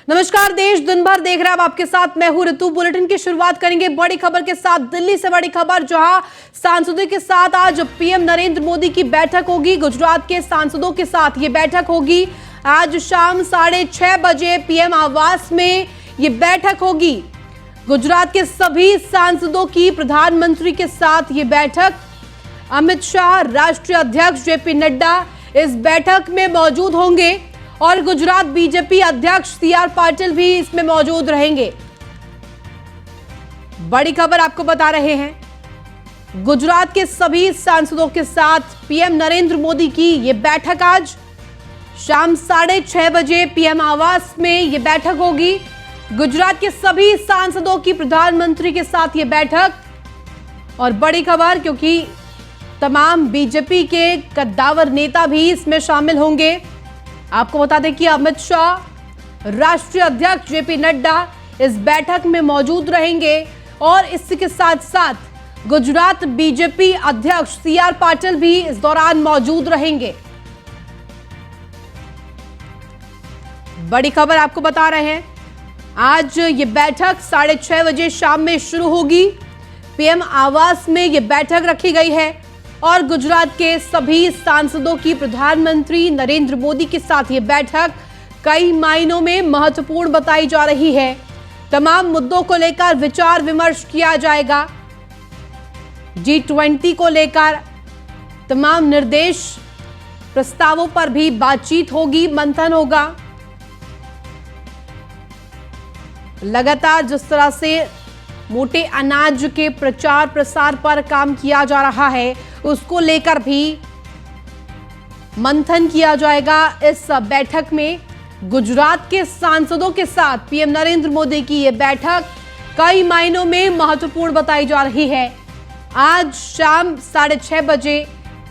नमस्कार, देश दिन भर देख रहा है। अब आपके साथ मैं हूं ऋतु। बुलेटिन की शुरुआत करेंगे बड़ी खबर के साथ। दिल्ली से बड़ी खबर, जहां सांसदों के साथ आज पीएम नरेंद्र मोदी की बैठक होगी। गुजरात के सांसदों के साथ ये बैठक होगी। आज शाम 6:30 बजे पीएम आवास में ये बैठक होगी। गुजरात के सभी सांसदों की प्रधानमंत्री के साथ ये बैठक। अमित शाह, राष्ट्रीय अध्यक्ष जेपी नड्डा इस बैठक में मौजूद होंगे और गुजरात बीजेपी अध्यक्ष सीआर पाटिल भी इसमें मौजूद रहेंगे। बड़ी खबर आपको बता रहे हैं, गुजरात के सभी सांसदों के साथ पीएम नरेंद्र मोदी की यह बैठक आज शाम 6:30 बजे पीएम आवास में यह बैठक होगी। गुजरात के सभी सांसदों की प्रधानमंत्री के साथ यह बैठक। और बड़ी खबर, क्योंकि तमाम बीजेपी के कद्दावर नेता भी इसमें शामिल होंगे। आपको बता दें कि अमित शाह, राष्ट्रीय अध्यक्ष जेपी नड्डा इस बैठक में मौजूद रहेंगे और इसके साथ साथ गुजरात बीजेपी अध्यक्ष सीआर पाटिल भी इस दौरान मौजूद रहेंगे। बड़ी खबर आपको बता रहे हैं, आज ये बैठक 6:30 बजे शाम में शुरू होगी। पीएम आवास में ये बैठक रखी गई है और गुजरात के सभी सांसदों की प्रधानमंत्री नरेंद्र मोदी के साथ ये बैठक कई मायनों में महत्वपूर्ण बताई जा रही है। तमाम मुद्दों को लेकर विचार विमर्श किया जाएगा। G20 को लेकर तमाम निर्देश प्रस्तावों पर भी बातचीत होगी, मंथन होगा। लगातार जिस तरह से मोटे अनाज के प्रचार प्रसार पर काम किया जा रहा है, उसको लेकर भी मंथन किया जाएगा। इस बैठक में गुजरात के सांसदों के साथ पीएम नरेंद्र मोदी की यह बैठक कई मायनों में महत्वपूर्ण बताई जा रही है। आज शाम 6:30 बजे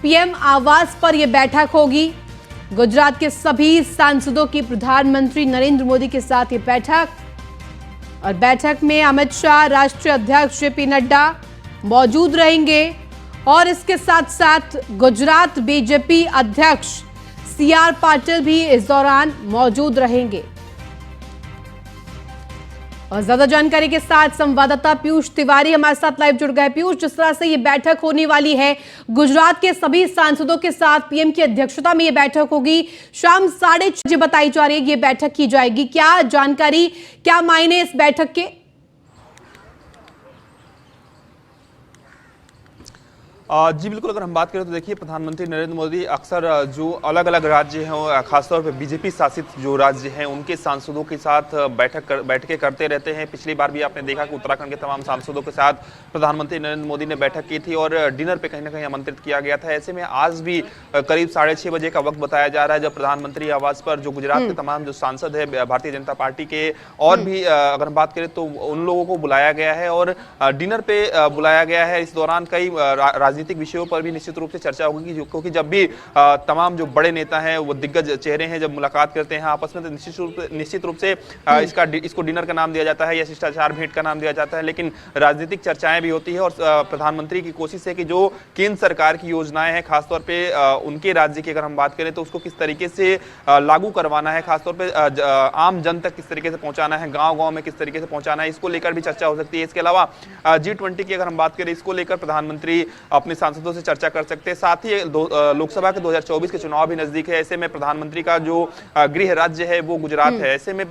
पीएम आवास पर यह बैठक होगी। गुजरात के सभी सांसदों की प्रधानमंत्री नरेंद्र मोदी के साथ यह बैठक। और बैठक में अमित शाह, राष्ट्रीय अध्यक्ष जेपी नड्डा मौजूद रहेंगे और इसके साथ साथ गुजरात बीजेपी अध्यक्ष सीआर पाटिल भी इस दौरान मौजूद रहेंगे। और ज्यादा जानकारी के साथ संवाददाता पीयूष तिवारी हमारे साथ लाइव जुड़ गए। पीयूष, जिस तरह से ये बैठक होने वाली है, गुजरात के सभी सांसदों के साथ पीएम की अध्यक्षता में ये बैठक होगी। शाम 6:30 बजे बताई जा रही है ये बैठक की जाएगी। क्या जानकारी, क्या मायने इस बैठक के? जी बिल्कुल, अगर हम बात करें तो देखिए, प्रधानमंत्री नरेंद्र मोदी अक्सर जो अलग अलग राज्य हैं, खासतौर पे बीजेपी शासित जो राज्य हैं, उनके सांसदों के साथ बैठकें करते रहते हैं। पिछली बार भी आपने देखा कि उत्तराखंड के तमाम सांसदों के साथ प्रधानमंत्री नरेंद्र मोदी ने बैठक की थी और डिनर पे कहीं ना कहीं आमंत्रित किया गया था। ऐसे में आज भी करीब 6:30 बजे का वक्त बताया जा रहा है, जब प्रधानमंत्री आवास पर जो गुजरात के तमाम जो सांसद है भारतीय जनता पार्टी के और भी अगर हम बात करें तो उन लोगों को बुलाया गया है और डिनर पे बुलाया गया है। इस दौरान कई राजनीतिक विषयों पर भी निश्चित रूप से चर्चा होगी, क्योंकि जब भी तमाम जो बड़े नेता हैं, वो दिग्गज चेहरे हैं, जब मुलाकात करते हैं आपस में, तो निश्चित रूप से इसको डिनर का नाम दिया जाता है या शिष्टाचार भेंट का नाम दिया जाता है। लेकिन राजनीतिक चर्चाएं भी होती है और प्रधानमंत्री की कोशिश है कि जो केंद्र सरकार की योजनाएं हैं, खासतौर पर उनके राज्य की अगर हम बात करें तो उसको किस तरीके से लागू करवाना है, खासतौर पर आम जन तक किस तरीके से पहुंचाना है, गाँव-गाँव में किस तरीके से पहुंचाना है, इसको लेकर भी चर्चा हो सकती है। इसके अलावा G20 की अगर हम बात करें, इसको लेकर प्रधानमंत्री अपने सांसदों से चर्चा कर सकते हैं। साथ ही लोकसभा के 2024 के चुनाव भी नजदीक है। ऐसे में प्रधानमंत्री का जो गृह राज्य है वो गुजरात है। ऐसे में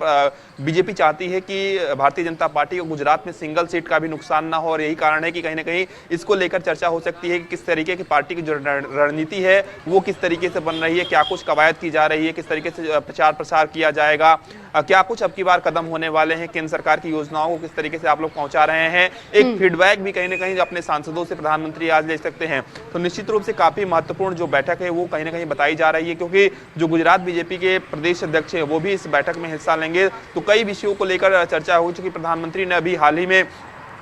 बीजेपी चाहती है कि भारतीय जनता पार्टी को गुजरात में सिंगल सीट का भी नुकसान ना हो और यही कारण है कि कहीं ना कहीं इसको लेकर चर्चा हो सकती है कि किस तरीके की पार्टी की जो रणनीति है वो किस तरीके से बन रही है, क्या कुछ कवायद की जा रही है, किस तरीके से प्रचार प्रसार किया जाएगा, क्या कुछ अब की बार कदम होने वाले हैं, केंद्र सरकार की योजनाओं को किस तरीके से आप लोग पहुंचा रहे हैं। एक फीडबैक भी कहीं ना कहीं अपने सांसदों से प्रधानमंत्री आज ले सकते हैं। तो निश्चित रूप से काफी महत्वपूर्ण जो बैठक है वो कहीं ना कहीं बताई जा रही है, क्योंकि जो गुजरात बीजेपी के प्रदेश अध्यक्ष हैं वो भी इस बैठक में हिस्सा लेंगे। तो कई विषयों को लेकर चर्चा हो चुकी। प्रधानमंत्री ने अभी हाल ही में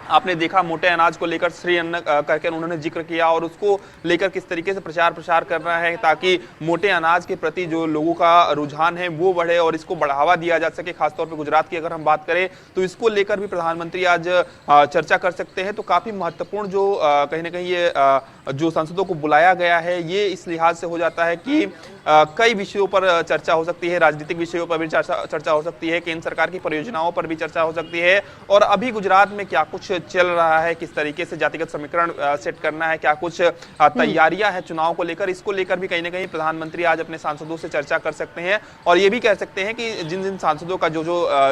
आपने देखा मोटे अनाज को लेकर श्री अन्न करके उन्होंने जिक्र किया और उसको लेकर किस तरीके से प्रचार प्रसार कर रहा है ताकि मोटे अनाज के प्रति जो लोगों का रुझान है वो बढ़े और इसको बढ़ावा दिया जा सके। खासतौर पे गुजरात की अगर हम बात करें तो इसको लेकर भी प्रधानमंत्री आज चर्चा कर सकते हैं। तो काफी महत्वपूर्ण जो कहीं ना कहीं ये जो सांसदों को बुलाया गया है ये इस लिहाज से हो जाता है कि कई विषयों पर चर्चा हो सकती है, राजनीतिक विषयों पर भी चर्चा हो सकती है, केंद्र सरकार की परियोजनाओं पर भी चर्चा हो सकती है और अभी गुजरात में क्या कुछ चल रहा है, किस तरीके से जातिगत समीकरण सेट करना है, क्या कुछ तैयारियां हैं चुनाव को लेकर, इसको लेकर भी कहीं ना कहीं प्रधानमंत्री आज अपने सांसदों से चर्चा कर सकते हैं। और ये भी कह सकते हैं कि जिन जिन सांसदों का जो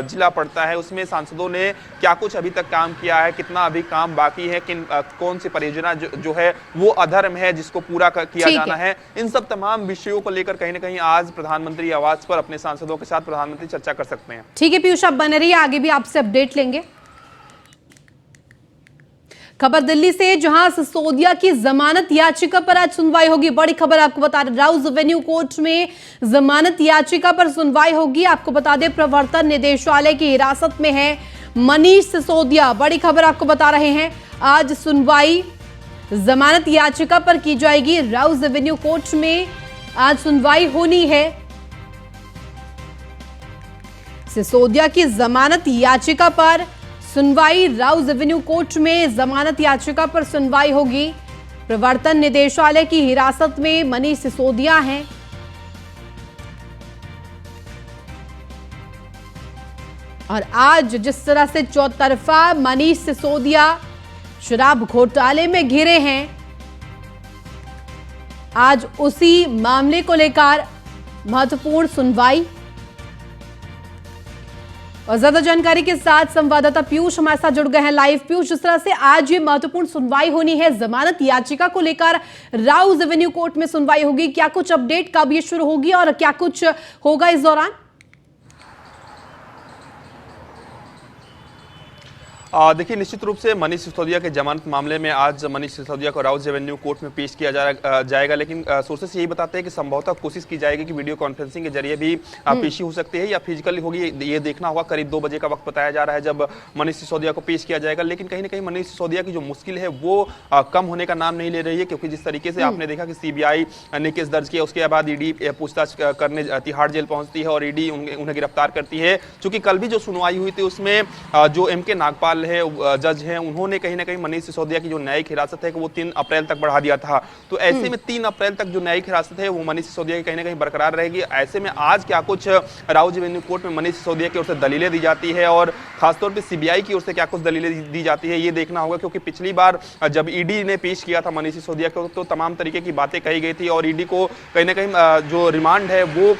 जिला पड़ता है उसमें सांसदों ने क्या कुछ अभी तक काम किया है, कितना अभी काम बाकी है, कौन सी परियोजना जो है वो अधर्म है जिसको पूरा किया जाना है, इन सब तमाम विषयों को लेकर कहीं ना कहीं आज प्रधानमंत्री आवास पर अपने सांसदों के साथ प्रधानमंत्री चर्चा कर सकते हैं। ठीक है पीयूष, आप बने रहिए, आगे भी आपसे अपडेट लेंगे। खबर दिल्ली से, जहां सिसोदिया की जमानत याचिका पर आज सुनवाई होगी। बड़ी खबर आपको बता दें, राउज एवेन्यू कोर्ट में जमानत याचिका पर सुनवाई होगी। आपको बता दें प्रवर्तन निदेशालय की हिरासत में है मनीष सिसोदिया। बड़ी खबर आपको बता रहे हैं, आज सुनवाई जमानत याचिका पर की जाएगी। राउज एवेन्यू कोर्ट में आज सुनवाई होनी है। सिसोदिया की जमानत याचिका पर सुनवाई, राउज एवेन्यू कोर्ट में जमानत याचिका पर सुनवाई होगी। प्रवर्तन निदेशालय की हिरासत में मनीष सिसोदिया हैं। और आज जिस तरह से चौतरफा मनीष सिसोदिया शराब घोटाले में घिरे हैं, आज उसी मामले को लेकर महत्वपूर्ण सुनवाई। और ज्यादा जानकारी के साथ संवाददाता पीयूष हमारे साथ जुड़ गए हैं लाइव। पीयूष, जिस तरह से आज ये महत्वपूर्ण सुनवाई होनी है, जमानत याचिका को लेकर राउज एवेन्यू कोर्ट में सुनवाई होगी, क्या कुछ अपडेट कब ये शुरू होगी और क्या कुछ होगा इस दौरान? देखिए, निश्चित रूप से मनीष सिसोदिया के जमानत मामले में आज मनीष सिसोदिया को राउज एवेन्यू कोर्ट में पेश किया जाएगा, लेकिन सोर्सेस यही बताते हैं कि संभवतः कोशिश की जाएगी कि वीडियो कॉन्फ्रेंसिंग के जरिए भी पेशी हो सकती है या फिजिकली होगी, ये देखना होगा। करीब 2 बजे का वक्त बताया जा रहा है जब मनीष सिसोदिया को पेश किया जाएगा। लेकिन कहीं ना कहीं मनीष सिसोदिया की जो मुश्किल है वो कम होने का नाम नहीं ले रही है, क्योंकि जिस तरीके से आपने देखा कि सीबीआई ने केस दर्ज किया, उसके बाद ईडी पूछताछ करने तिहाड़ जेल पहुंचती है और ईडी उन्हें गिरफ्तार करती है। चूंकि कल भी जो सुनवाई हुई थी उसमें जो एम के नागपाल है जज हैं, उन्होंने कहीं ना कहीं मनीष सिसोदिया की जो न्यायिक हिरासत है वो 3 अप्रैल तक बढ़ा दिया था। तो ऐसे में 3 अप्रैल तक जो न्यायिक हिरासत है वो मनीष सिसोदिया की कहीं ना कहीं बरकरार रहेगी। ऐसे में आज क्या कुछ राउज एवेन्यू कोर्ट में मनीष सिसोदिया की ओर से दलीलें दी जाती है और खासतौर पर सीबीआई की ओर से क्या कुछ दलीलें दी जाती है, ये देखना होगा। क्योंकि पिछली बार जब ईडी ने पेश किया था मनीष सिसोदिया को तो तमाम तरीके की बातें कही गई थी और ईडी को कहीं ना कहीं जो रिमांड है वो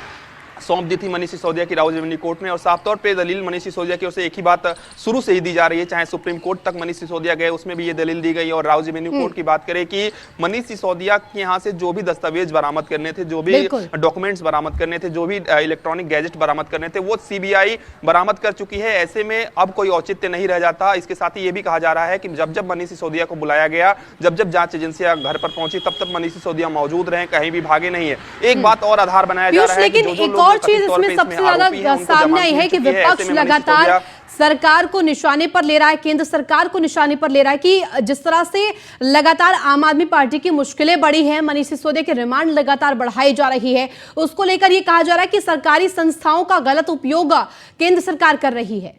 सौंप दी थी मनीष सिसोदिया की राउज एवेन्यू कोर्ट में। और साफ तौर पे दलील मनीष सिसोदिया की ओर से एक ही बात शुरू से ही दी जा रही है, चाहे सुप्रीम कोर्ट तक मनीष सिसोदिया गए उसमें भी ये दलील दी गई। और राउज एवेन्यू कोर्ट की बात करें कि मनीष सिसोदिया के यहाँ से जो भी दस्तावेज बरामद करने थे, जो भी डॉक्यूमेंट्स बरामद करने थे, जो भी इलेक्ट्रॉनिक गैजेट बरामद करने थे, वो सीबीआई बरामद कर चुकी है। ऐसे में अब कोई औचित्य नहीं रह जाता। इसके साथ ही ये भी कहा जा रहा है कि जब जब मनीष सिसोदिया को बुलाया गया, जब जब जांच एजेंसियां घर पर पहुंची, तब तब मनीष सिसोदिया मौजूद रहे, कहीं भी भागे नहीं है। एक बात और आधार बनाया जा रहा है, लेकिन एक और चीज इसमें सबसे ज्यादा सामने आई है कि विपक्ष लगातार सरकार को निशाने पर ले रहा है, केंद्र सरकार को निशाने पर ले रहा है कि जिस तरह से लगातार आम आदमी पार्टी की मुश्किलें बढ़ी हैं, मनीष सिसोदिया की रिमांड लगातार बढ़ाई जा रही है, उसको लेकर यह कहा जा रहा है कि सरकारी संस्थाओं का गलत उपयोग केंद्र सरकार कर रही है।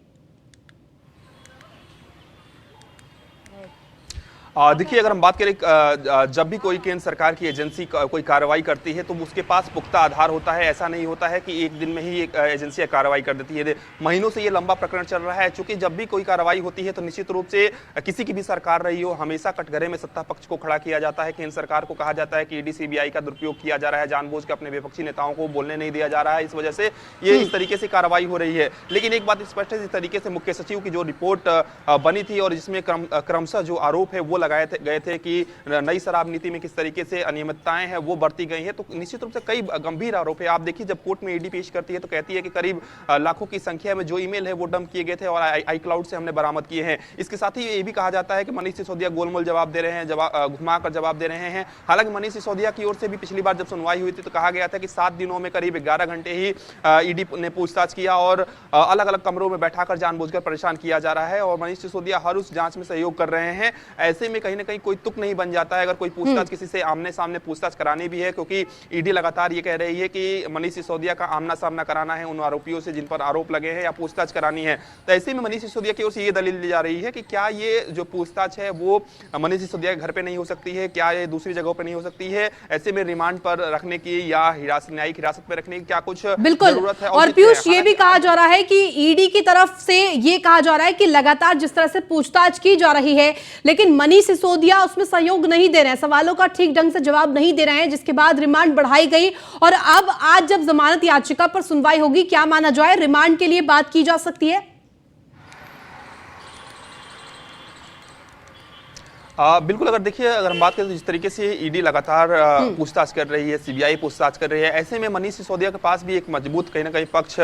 देखिए, अगर हम बात करें जब भी कोई केंद्र सरकार की एजेंसी कोई कार्रवाई करती है तो उसके पास पुख्ता आधार होता है। ऐसा नहीं होता है कि एक दिन में ही एक एजेंसी कार्रवाई कर देती है। महीनों से ये लंबा प्रकरण चल रहा है। चूंकि जब भी कोई कार्रवाई होती है तो निश्चित रूप से किसी की भी सरकार रही हो, हमेशा कटघरे में सत्ता पक्ष को खड़ा किया जाता है। केंद्र सरकार को कहा जाता है कि ईडी सीबीआई का दुरुपयोग किया जा रहा है, जानबूझ के अपने विपक्षी नेताओं को बोलने नहीं दिया जा रहा है, इस वजह से ये इस तरीके से कार्रवाई हो रही है। लेकिन एक बात स्पष्ट है, जिस तरीके से मुख्य सचिव की जो रिपोर्ट बनी थी और जिसमें क्रमशः जो आरोप है वो लगाए गए थे कि नई शराब नीति में किस तरीके से अनियमितताएं हैं वो बढ़ती गई हैं। तो निश्चित रूप से कई गंभीर आरोप है। आप देखिए, जब कोर्ट में ईडी पेश करती है तो कहती है कि करीब लाखों की संख्या में जो ईमेल है वो डंप किए गए थे और आई क्लाउड से हमने बरामद किए हैं। इसके साथ ही ये भी कहा जाता है कि मनीष सिसोदिया गोलमोल जवाब दे रहे हैं, घुमाकर जवाब दे रहे हैं। हालांकि मनीष सिसोदिया की ओर से भी पिछली बार जब सुनवाई हुई थी तो कहा गया था कि 7 दिनों में करीब 11 घंटे ही ईडी ने पूछताछ किया और अलग अलग कमरों में बैठाकर जानबूझकर परेशान किया जा रहा है और मनीष सिसोदिया हर उस जांच में सहयोग कर रहे हैं। ऐसे में कहीं ना कहीं कोई तुक नहीं बन जाता है अगर कोई पूछताछ किसी से आमने सामने पूछताछ करानी भी है, क्योंकि ईडी लगातार ये कह रही है कि मनीष सिसोदिया का आमना सामना कराना है उन आरोपियों से जिन पर आरोप लगे हैं या पूछताछ करानी है। तो ऐसे में मनीष सिसोदिया की ओर से ये दलील दी जा रही है कि क्या ये जो पूछताछ है वो मनीष सिसोदिया के घर पे नहीं हो सकती है, क्या ये दूसरी जगहों पे नहीं हो सकती है। ऐसे में रिमांड पर रखने की या न्यायिक हिरासत में रखने की क्या कुछ जरूरत है। और पीयूष, ये भी कहा जा रहा है कि ईडी की तरफ से ये कहा जा रहा है कि लगातार जिस तरह से पूछताछ की जा रही है लेकिन मनीष सिसोदिया उसमें सहयोग नहीं दे रहे हैं, सवालों का ठीक ढंग से जवाब नहीं दे रहे हैं, जिसके बाद रिमांड बढ़ाई गई और अब आज जब जमानत याचिका पर सुनवाई होगी, क्या माना जाए, रिमांड के लिए बात की जा सकती है? बिल्कुल, अगर देखिए, अगर हम बात करें तो जिस तरीके से ईडी लगातार पूछताछ कर रही है, सीबीआई पूछताछ कर रही है, ऐसे में मनीष सिसोदिया के पास भी एक मजबूत कहीं ना कहीं पक्ष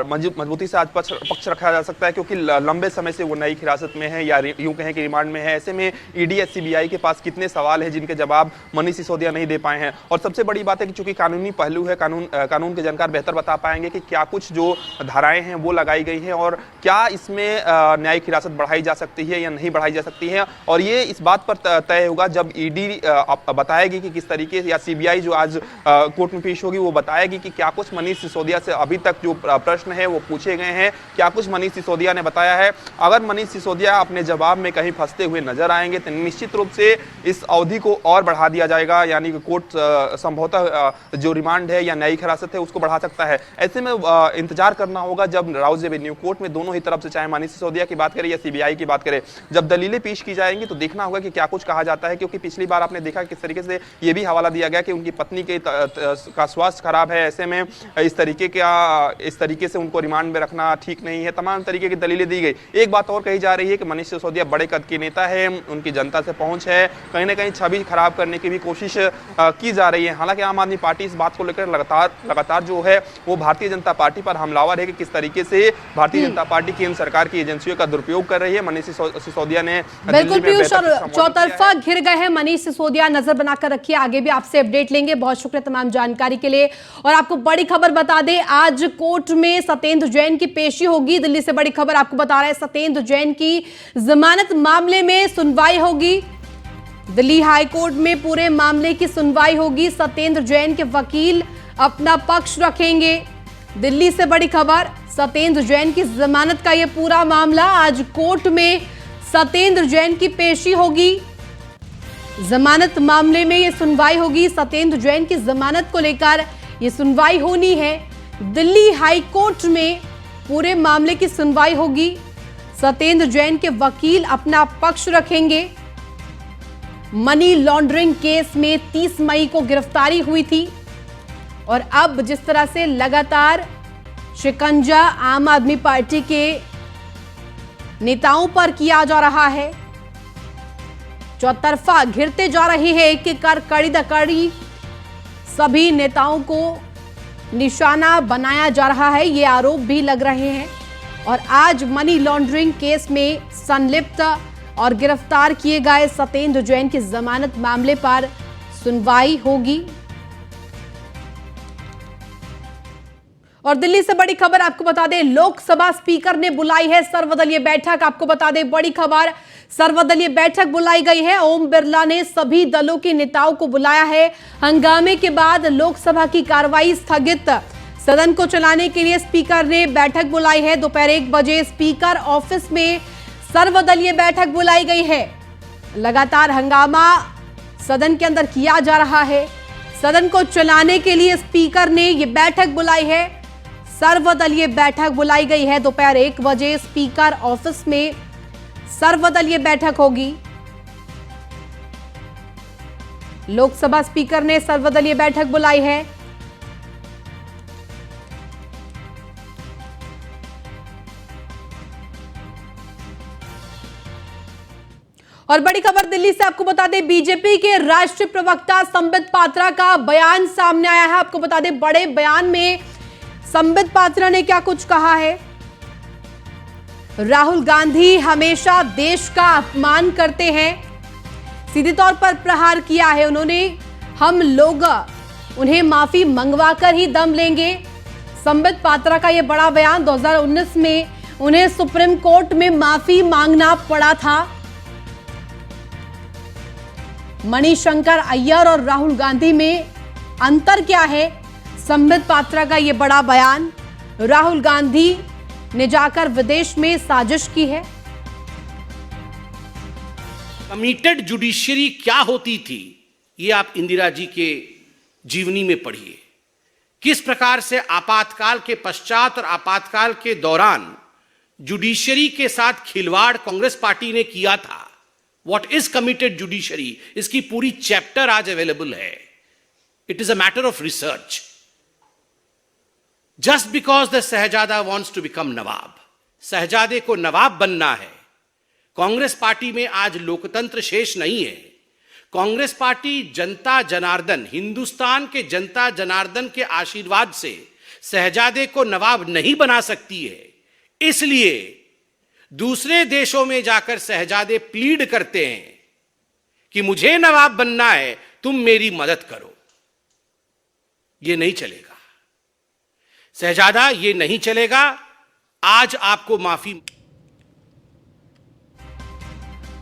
मजबूती से आज पक्ष रखा जा सकता है, क्योंकि लंबे समय से वो न्यायिक हिरासत में है या यूं कहें कि रिमांड में है। ऐसे में ईडी या सीबीआई के पास कितने सवाल हैं जिनके जवाब मनीष सिसोदिया नहीं दे पाए हैं। और सबसे बड़ी बात है कि चूंकि कानूनी पहलू है, कानून के जानकार बेहतर बता पाएंगे कि क्या कुछ जो धाराएं हैं वो लगाई गई हैं और क्या इसमें न्यायिक हिरासत बढ़ाई जा सकती है या नहीं बढ़ाई जा सकती है। और ये इस बात पर तय होगा जब ईडी बताएगी कि किस तरीके से, या सीबीआई जो आज कोर्ट में पेश होगी वो बताएगी कि क्या कुछ मनीष सिसोदिया से अभी तक जो प्रश्न है वो पूछे गए हैं, क्या कुछ मनीष सिसोदिया ने बताया है। अगर मनीष सिसोदिया अपने जवाब में कहीं फंसते हुए नजर आएंगे तो निश्चित रूप से इस अवधि को और बढ़ा दिया जाएगा, यानी कि कोर्ट संभवतः जो रिमांड है या न्यायिक हिरासत है उसको बढ़ा सकता है। ऐसे में इंतजार करना होगा जब राउज एवेन्यू कोर्ट में दोनों ही तरफ से, चाहे मनीष सिसोदिया की बात करें या सीबीआई की बात करें, जब दलीलें पेश की जाएंगी तो देखना होगा कि क्या कुछ कहा जाता है। क्योंकि पिछली बार आपने देखा किस तरीके से ये भी हवाला दिया गया कि उनकी पत्नी का स्वास्थ्य खराब है, ऐसे में इस तरीके से उनको रिमांड में रखना ठीक नहीं है, तमाम तरीके की दलीलें दी गई। एक बात और कही जा रही है कि मनीष सिसोदिया बड़े कद के नेता है, उनकी जनता से पहुंच है, कहीं ना कहीं छवि खराब करने की भी कोशिश की जा रही है। हालांकि आम आदमी पार्टी इस बात को लेकर लगातार जो है वो भारतीय जनता पार्टी पर हमलावर है कि किस तरीके से भारतीय जनता पार्टी केंद्र सरकार की एजेंसियों का दुरुपयोग कर रही है। मनीष सिसोदिया ने चौतरफा घिर गए हैं मनीष सिसोदिया, नजर बनाकर रखिए, आगे भी आपसे अपडेट लेंगे। बहुत शुक्रिया तमाम जानकारी के लिए। और आपको बड़ी खबर बता दें, आज कोर्ट में सत्येंद्र जैन की पेशी होगी। दिल्ली से बड़ी खबर आपको बता रहे हैं, सत्येंद्र जैन की जमानत मामले में सुनवाई होगी। दिल्ली हाई कोर्ट में पूरे मामले की सुनवाई होगी। सत्येंद्र जैन के वकील अपना पक्ष रखेंगे। दिल्ली से बड़ी खबर, सत्येंद्र जैन की जमानत का यह पूरा मामला, आज कोर्ट में सत्येंद्र जैन की पेशी होगी। जमानत मामले में यह सुनवाई होगी। सत्येंद्र जैन की जमानत को लेकर यह सुनवाई होनी है। दिल्ली हाई कोर्ट में पूरे मामले की सुनवाई होगी। सत्येंद्र जैन के वकील अपना पक्ष रखेंगे। मनी लॉन्ड्रिंग केस में 30 मई को गिरफ्तारी हुई थी और अब जिस तरह से लगातार शिकंजा आम आदमी पार्टी के नेताओं पर किया जा रहा है, चौतरफा घिरते जा रहे हैं, एक एक कर कड़ी द कड़ी सभी नेताओं को निशाना बनाया जा रहा है, ये आरोप भी लग रहे हैं। और आज मनी लॉन्ड्रिंग केस में संलिप्त और गिरफ्तार किए गए सत्येंद्र जैन की जमानत मामले पर सुनवाई होगी। और दिल्ली से बड़ी खबर आपको बता दें, लोकसभा स्पीकर ने बुलाई है सर्वदलीय बैठक। आपको बता दें बड़ी खबर, सर्वदलीय बैठक बुलाई गई है। ओम बिरला ने सभी दलों के नेताओं को बुलाया है। हंगामे के बाद लोकसभा की कार्रवाई स्थगित, सदन को चलाने के लिए स्पीकर ने बैठक बुलाई है। दोपहर 1 बजे स्पीकर ऑफिस में सर्वदलीय बैठक बुलाई गई है। लगातार हंगामा सदन के अंदर किया जा रहा है। सदन को चलाने के लिए स्पीकर ने यह बैठक बुलाई है। सर्वदलीय बैठक बुलाई गई है। दोपहर 1 बजे स्पीकर ऑफिस में सर्वदलीय बैठक होगी। लोकसभा स्पीकर ने सर्वदलीय बैठक बुलाई है। और बड़ी खबर दिल्ली से आपको बता दें, बीजेपी के राष्ट्रीय प्रवक्ता संबित पात्रा का बयान सामने आया है। आपको बता दें, बड़े बयान में संबित पात्रा ने क्या कुछ कहा है। राहुल गांधी हमेशा देश का अपमान करते हैं, सीधे तौर पर प्रहार किया है उन्होंने। हम लोग उन्हें माफी मंगवाकर ही दम लेंगे। संबित पात्रा का यह बड़ा बयान। 2019 में उन्हें सुप्रीम कोर्ट में माफी मांगना पड़ा था। मणिशंकर अय्यर और राहुल गांधी में अंतर क्या है, संबित पात्रा का यह बड़ा बयान। राहुल गांधी ने जाकर विदेश में साजिश की है। कमिटेड जुडिशरी क्या होती थी, ये आप इंदिरा जी के जीवनी में पढ़िए। किस प्रकार से आपातकाल के पश्चात और आपातकाल के दौरान जुडिशरी के साथ खिलवाड़ कांग्रेस पार्टी ने किया था। व्हाट इज कमिटेड जुडिशरी, इसकी पूरी चैप्टर आज अवेलेबल है। It is a matter of research. Just because the शहजादा वॉन्ट्स टू बिकम नवाब, शहजादे को नवाब बनना है। कांग्रेस पार्टी में आज लोकतंत्र शेष नहीं है। कांग्रेस पार्टी जनता जनार्दन, हिंदुस्तान के जनता जनार्दन के आशीर्वाद से शहजादे को नवाब नहीं बना सकती है। इसलिए दूसरे देशों में जाकर शहजादे प्लीड करते हैं कि मुझे नवाब बनना है, तुम मेरी मदद करो। यह नहीं चलेगा शहजादा, ये नहीं चलेगा। आज आपको माफी।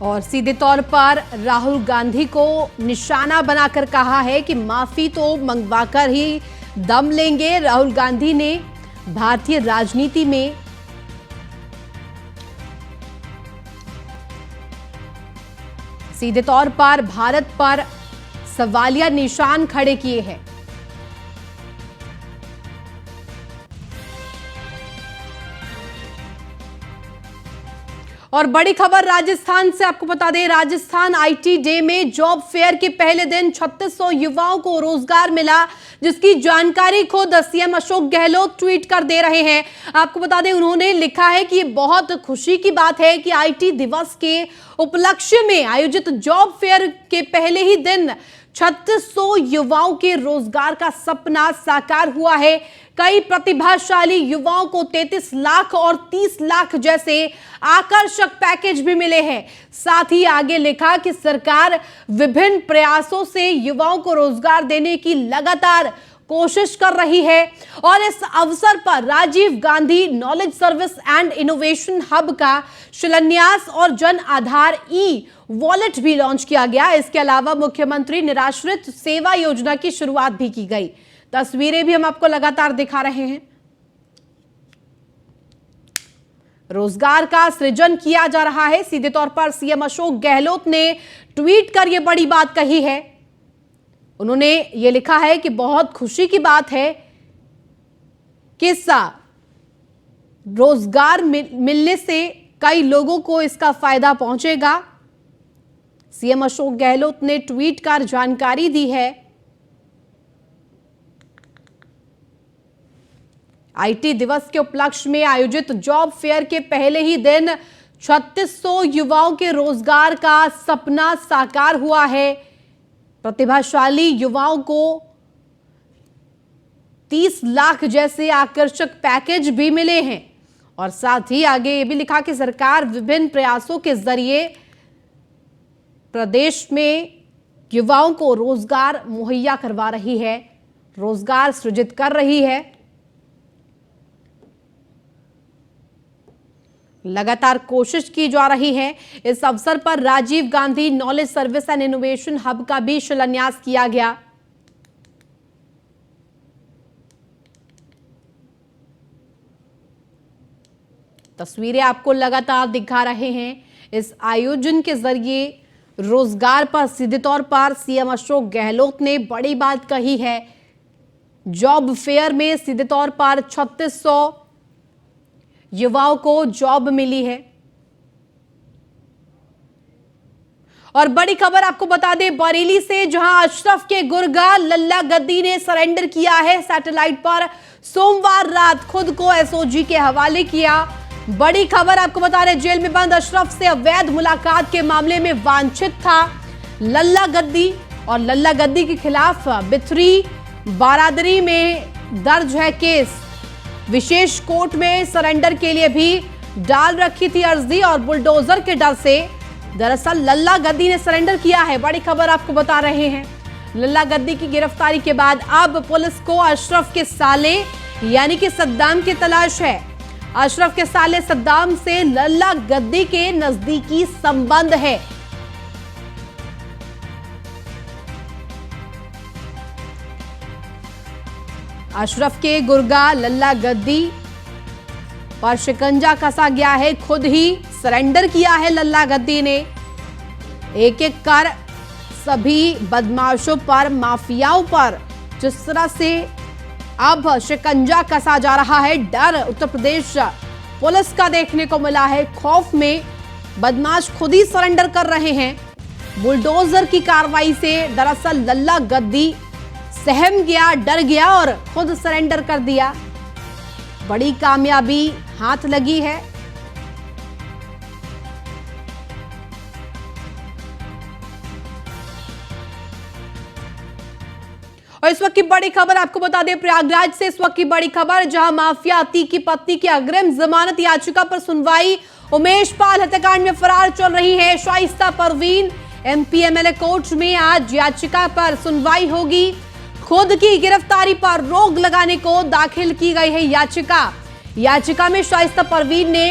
और सीधे तौर पर राहुल गांधी को निशाना बनाकर कहा है कि माफी तो मंगवाकर ही दम लेंगे। राहुल गांधी ने भारतीय राजनीति में सीधे तौर पर भारत पर सवालिया निशान खड़े किए हैं। और बड़ी खबर राजस्थान से आपको बता दें, राजस्थान आईटी डे में जॉब फेयर के पहले दिन 3600 युवाओं को रोजगार मिला, जिसकी जानकारी खुद सीएम अशोक गहलोत ट्वीट कर दे रहे हैं। आपको बता दें, उन्होंने लिखा है कि ये बहुत खुशी की बात है कि आईटी दिवस के उपलक्ष्य में आयोजित जॉब फेयर के पहले ही दिन 3600 युवाओं के रोजगार का सपना साकार हुआ है। कई प्रतिभाशाली युवाओं को 33 लाख और 30 लाख जैसे आकर्षक पैकेज भी मिले हैं। साथ ही आगे लिखा कि सरकार विभिन्न प्रयासों से युवाओं को रोजगार देने की लगातार कोशिश कर रही है। और इस अवसर पर Rajiv Gandhi knowledge service and innovation hub का शिलान्यास और जन आधार ई वॉलेट भी लॉन्च किया गया। इसके अलावा मुख्यमंत्री निराश्रित सेवा योजना की शुरुआत भी की गई। तस्वीरें भी हम आपको लगातार दिखा रहे हैं। रोजगार का सृजन किया जा रहा है। सीधे तौर पर सीएम अशोक गहलोत ने ट्वीट कर यह बड़ी बात कही है। उन्होंने ये लिखा है कि बहुत खुशी की बात है कि रोजगार मिलने से कई लोगों को इसका फायदा पहुंचेगा। सीएम अशोक गहलोत ने ट्वीट कर जानकारी दी है। आईटी दिवस के उपलक्ष्य में आयोजित जॉब फेयर के पहले ही दिन 3600 युवाओं के रोजगार का सपना साकार हुआ है। प्रतिभाशाली युवाओं को 30 लाख जैसे आकर्षक पैकेज भी मिले हैं। और साथ ही आगे ये भी लिखा कि सरकार विभिन्न प्रयासों के जरिए प्रदेश में युवाओं को रोजगार मुहैया करवा रही है, रोजगार सृजित कर रही है। लगातार कोशिश की जा रही है। इस अवसर पर Rajiv Gandhi knowledge service and innovation hub का भी शिलान्यास किया गया। तस्वीरें आपको लगातार दिखा रहे हैं। इस आयोजन के जरिए रोजगार पर सीधे तौर पर सीएम अशोक गहलोत ने बड़ी बात कही है। जॉब फेयर में सीधे तौर पर 3600 युवाओं को जॉब मिली है। और बड़ी खबर आपको बता दें बरेली से, जहां अशरफ के गुर्गा लल्ला गद्दी ने सरेंडर किया है। सैटेलाइट पर सोमवार रात खुद को एसओजी के हवाले किया। बड़ी खबर आपको बता रहे, जेल में बंद अशरफ से अवैध मुलाकात के मामले में वांछित था लल्ला गद्दी, और लल्ला गद्दी के खिलाफ बिथरी बारादरी में दर्ज है केस। विशेष कोर्ट में सरेंडर के लिए भी डाल रखी थी अर्जी, और बुलडोजर के डर से दरअसल लल्ला गद्दी ने सरेंडर किया है। बड़ी खबर आपको बता रहे हैं, लल्ला गद्दी की गिरफ्तारी के बाद अब पुलिस को अशरफ के साले यानी कि सद्दाम की तलाश है। अशरफ के साले सद्दाम से लल्ला गद्दी के नजदीकी संबंध है। अशरफ के गुर्गा लल्ला गद्दी पर शिकंजा कसा गया है, खुद ही सरेंडर किया है लल्ला गद्दी ने। एक एक कर सभी बदमाशों पर, माफियाओं पर जिस तरह से अब शिकंजा कसा जा रहा है, डर उत्तर प्रदेश पुलिस का देखने को मिला है। खौफ में बदमाश खुद ही सरेंडर कर रहे हैं। बुलडोजर की कार्रवाई से दरअसल लल्ला गद्दी सहम गया, डर गया और खुद सरेंडर कर दिया। बड़ी कामयाबी हाथ लगी है। और इस वक्त की बड़ी खबर आपको बता दें, प्रयागराज से इस वक्त की बड़ी खबर, जहां माफिया अतीक की पत्नी की अग्रिम जमानत याचिका पर सुनवाई। उमेश पाल हत्याकांड में फरार चल रही है Shaista Parveen. MP MLA court में आज याचिका पर सुनवाई होगी। खुद की गिरफ्तारी पर रोक लगाने को दाखिल की गई है याचिका में शाइस्ता परवीन ने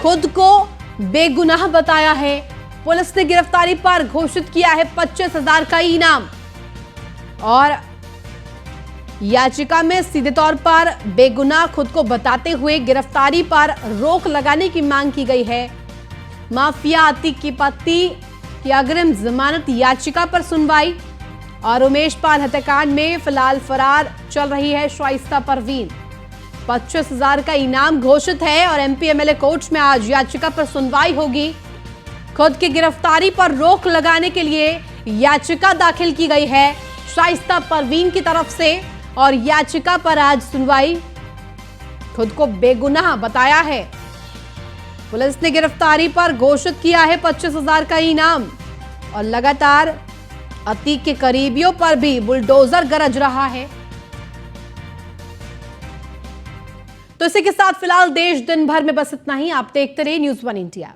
खुद को बेगुनाह बताया है। पुलिस ने गिरफ्तारी पर घोषित किया है 25,000 का इनाम, और याचिका में सीधे तौर पर बेगुनाह खुद को बताते हुए गिरफ्तारी पर रोक लगाने की मांग की गई है। माफिया अतीक की पत्नी की अग्रिम जमानत याचिका पर सुनवाई, और उमेश पाल हत्याकांड में फिलहाल फरार चल रही है शाइस्ता परवीन। 25,000 का इनाम घोषित है, और एमपी एमएलए कोर्ट में आज याचिका पर सुनवाई होगी। खुद की गिरफ्तारी पर रोक लगाने के लिए याचिका दाखिल की गई है शाइस्ता परवीन की तरफ से, और याचिका पर आज सुनवाई। खुद को बेगुनाह बताया है। पुलिस ने गिरफ्तारी पर घोषित किया है 25,000 का इनाम, और लगातार अतीक के करीबियों पर भी बुलडोजर गरज रहा है। तो इसी के साथ फिलहाल देश दिन भर में बस इतना ही। आप देखते रहिए न्यूज़ 1 इंडिया।